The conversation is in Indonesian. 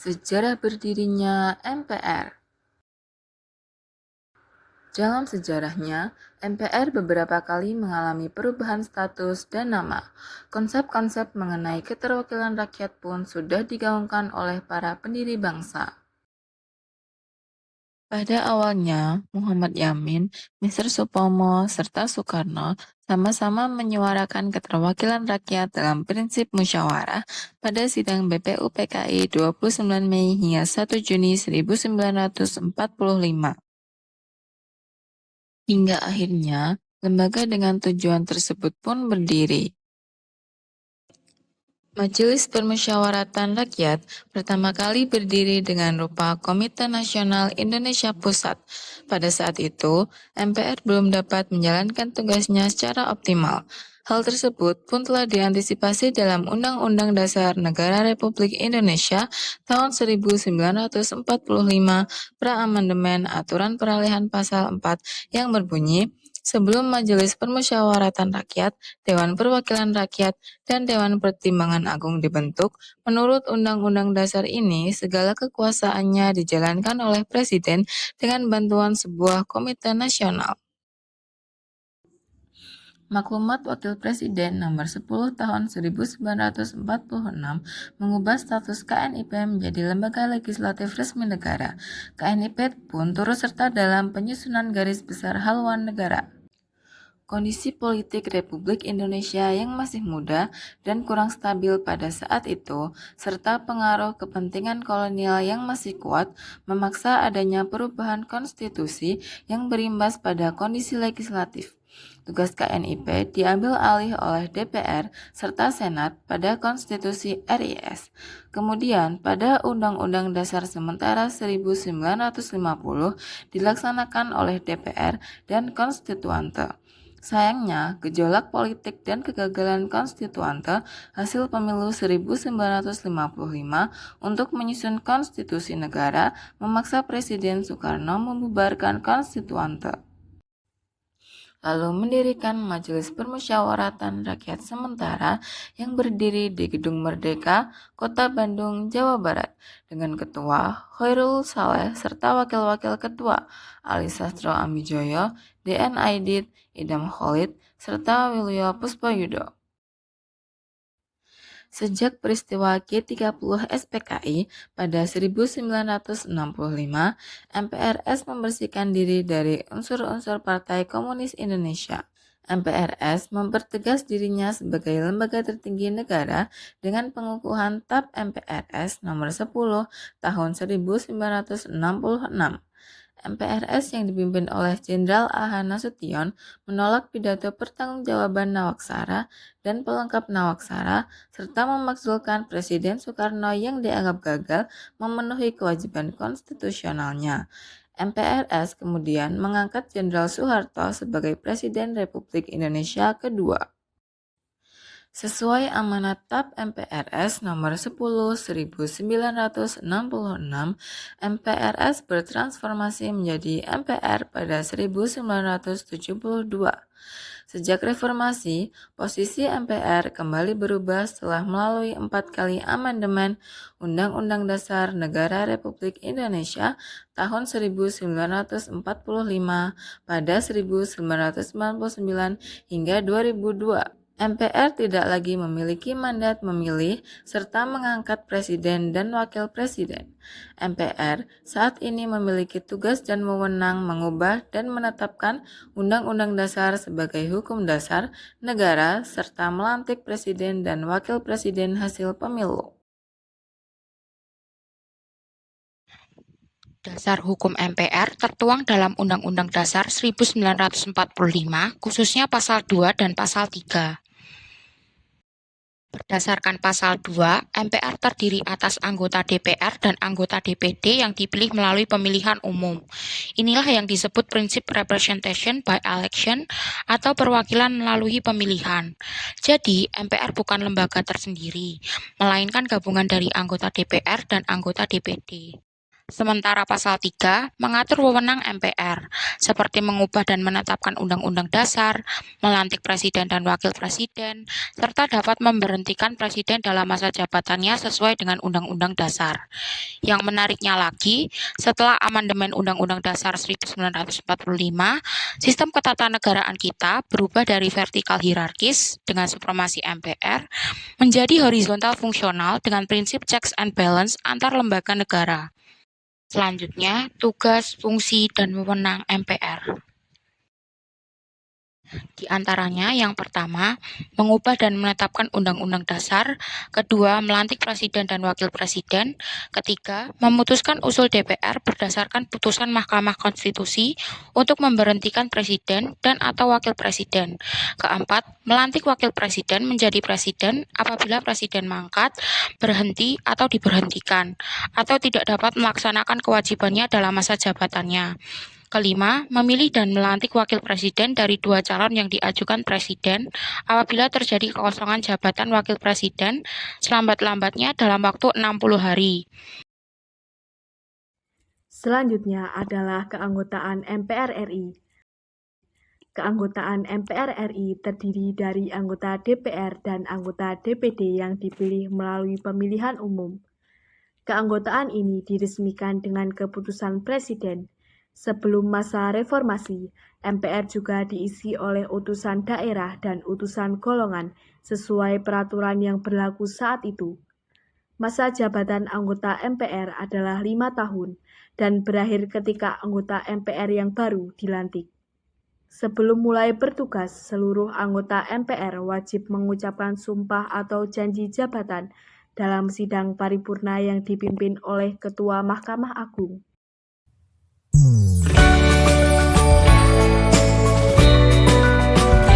Sejarah berdirinya MPR. Dalam sejarahnya, MPR beberapa kali mengalami perubahan status dan nama. Konsep-konsep mengenai keterwakilan rakyat pun sudah digaungkan oleh para pendiri bangsa. Pada awalnya, Muhammad Yamin, Mr. Supomo, serta Soekarno sama-sama menyuarakan keterwakilan rakyat dalam prinsip musyawarah pada sidang BPUPKI 29 Mei hingga 1 Juni 1945. Hingga akhirnya, lembaga dengan tujuan tersebut pun berdiri. Majelis Permusyawaratan Rakyat pertama kali berdiri dengan rupa Komite Nasional Indonesia Pusat. Pada saat itu, MPR belum dapat menjalankan tugasnya secara optimal. Hal tersebut pun telah diantisipasi dalam Undang-Undang Dasar Negara Republik Indonesia tahun 1945 pra-amandemen Aturan Peralihan Pasal 4 yang berbunyi, sebelum Majelis Permusyawaratan Rakyat, Dewan Perwakilan Rakyat, dan Dewan Pertimbangan Agung dibentuk, menurut Undang-Undang Dasar ini, segala kekuasaannya dijalankan oleh Presiden dengan bantuan sebuah komite nasional. Maklumat Wakil Presiden Nomor 10 Tahun 1946 mengubah status KNIP menjadi lembaga legislatif resmi negara. KNIP pun turut serta dalam penyusunan garis besar haluan negara. Kondisi politik Republik Indonesia yang masih muda dan kurang stabil pada saat itu, serta pengaruh kepentingan kolonial yang masih kuat, memaksa adanya perubahan konstitusi yang berimbas pada kondisi legislatif. Tugas KNIP diambil alih oleh DPR serta Senat pada Konstitusi RIS. Kemudian, pada Undang-Undang Dasar Sementara 1950 dilaksanakan oleh DPR dan konstituante. Sayangnya, gejolak politik dan kegagalan konstituante hasil pemilu 1955 untuk menyusun konstitusi negara memaksa Presiden Soekarno membubarkan konstituante, lalu mendirikan Majelis Permusyawaratan Rakyat Sementara yang berdiri di Gedung Merdeka, Kota Bandung, Jawa Barat, dengan Ketua Khairul Saleh serta Wakil-Wakil Ketua Ali Sastro Amijoyo, DN Aidit, Idam Khalid, serta Wilyo Puspoyudo. Sejak peristiwa G30 SPKI pada 1965, MPRS membersihkan diri dari unsur-unsur Partai Komunis Indonesia. MPRS mempertegas dirinya sebagai lembaga tertinggi negara dengan pengukuhan TAP MPRS nomor 10 tahun 1966. MPRS yang dipimpin oleh Jenderal A.H. Nasution menolak pidato pertanggungjawaban Nawaksara dan pelengkap Nawaksara, serta memakzulkan Presiden Soekarno yang dianggap gagal memenuhi kewajiban konstitusionalnya. MPRS kemudian mengangkat Jenderal Soeharto sebagai Presiden Republik Indonesia kedua. Sesuai amanat TAP MPRS nomor 10 1966, MPRS bertransformasi menjadi MPR pada 1972. Sejak reformasi, posisi MPR kembali berubah setelah melalui 4 kali amandemen Undang-Undang Dasar Negara Republik Indonesia tahun 1945 pada 1999 hingga 2002. MPR tidak lagi memiliki mandat memilih serta mengangkat presiden dan wakil presiden. MPR saat ini memiliki tugas dan wewenang mengubah dan menetapkan Undang-Undang Dasar sebagai hukum dasar negara serta melantik presiden dan wakil presiden hasil pemilu. Dasar hukum MPR tertuang dalam Undang-Undang Dasar 1945, khususnya Pasal 2 dan Pasal 3. Berdasarkan Pasal 2, MPR terdiri atas anggota DPR dan anggota DPD yang dipilih melalui pemilihan umum. Inilah yang disebut prinsip representation by election atau perwakilan melalui pemilihan. Jadi, MPR bukan lembaga tersendiri, melainkan gabungan dari anggota DPR dan anggota DPD. Sementara pasal 3 mengatur wewenang MPR, seperti mengubah dan menetapkan undang-undang dasar, melantik presiden dan wakil presiden, serta dapat memberhentikan presiden dalam masa jabatannya sesuai dengan undang-undang dasar. Yang menariknya lagi, setelah amandemen Undang-Undang Dasar 1945, sistem ketatanegaraan kita berubah dari vertikal hierarkis dengan supremasi MPR menjadi horizontal fungsional dengan prinsip checks and balance antar lembaga negara. Selanjutnya, tugas, fungsi, dan wewenang MPR. Di antaranya yang pertama, mengubah dan menetapkan undang-undang dasar, kedua, melantik presiden dan wakil presiden, ketiga, memutuskan usul DPR berdasarkan putusan Mahkamah Konstitusi untuk memberhentikan presiden dan atau wakil presiden, keempat, melantik wakil presiden menjadi presiden apabila presiden mangkat, berhenti atau diberhentikan, atau tidak dapat melaksanakan kewajibannya dalam masa jabatannya. Kelima, memilih dan melantik wakil presiden dari dua calon yang diajukan presiden apabila terjadi kekosongan jabatan wakil presiden selambat-lambatnya dalam waktu 60 hari. Selanjutnya adalah keanggotaan MPR RI. Keanggotaan MPR RI terdiri dari anggota DPR dan anggota DPD yang dipilih melalui pemilihan umum. Keanggotaan ini diresmikan dengan keputusan Presiden. Sebelum masa reformasi, MPR juga diisi oleh utusan daerah dan utusan golongan sesuai peraturan yang berlaku saat itu. Masa jabatan anggota MPR adalah 5 tahun dan berakhir ketika anggota MPR yang baru dilantik. Sebelum mulai bertugas, seluruh anggota MPR wajib mengucapkan sumpah atau janji jabatan dalam sidang paripurna yang dipimpin oleh Ketua Mahkamah Agung.